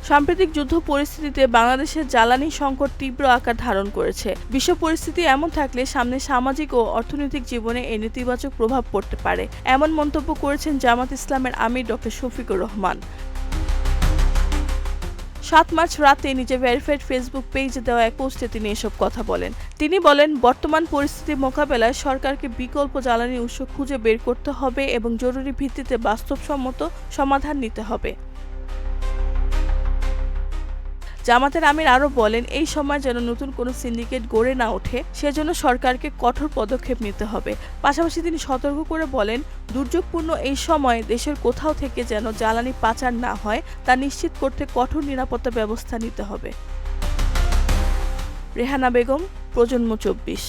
সাম্প্রতিক যুদ্ধ পরিস্থিতিতে বাংলাদেশের জ্বালানি সংকট তীব্র আকার ধারণ করেছে। বিশ্ব পরিস্থিতি এমন থাকলে সামনে সামাজিক ও অর্থনৈতিক জীবনে এর নেতিবাচক প্রভাব পড়তে পারে, এমন মন্তব্য করেছেন জামাত ইসলামের আমির ডক্টর শফিকুর রহমান। ৭ মার্চ রাতে নিজের ভেরিফাইড ফেসবুক পেজে দেওয়া এক পোস্টে তিনি এসব কথা বলেন। তিনি বলেন, বর্তমান পরিস্থিতি মোকাবেলায় সরকারকে বিকল্প জ্বালানি উৎস খুঁজে বের করতে হবে এবং জরুরি ভিত্তিতে বাস্তবসম্মত সমাধান নিতে হবে। জামাতের আমির আরও বলেন, এই সময় যেন নতুন কোনো সিন্ডিকেট গড়ে না ওঠে সেজন্য সরকারকে কঠোর পদক্ষেপ নিতে হবে। পাশাপাশি তিনি সতর্ক করে বলেন, দুর্যোগপূর্ণ এই সময়ে দেশের কোথাও থেকে যেন জ্বালানি পাচার না হয় তা নিশ্চিত করতে কঠোর নিরাপত্তা ব্যবস্থা নিতে হবে। রেহানা বেগম, প্রজন্ম ২৪।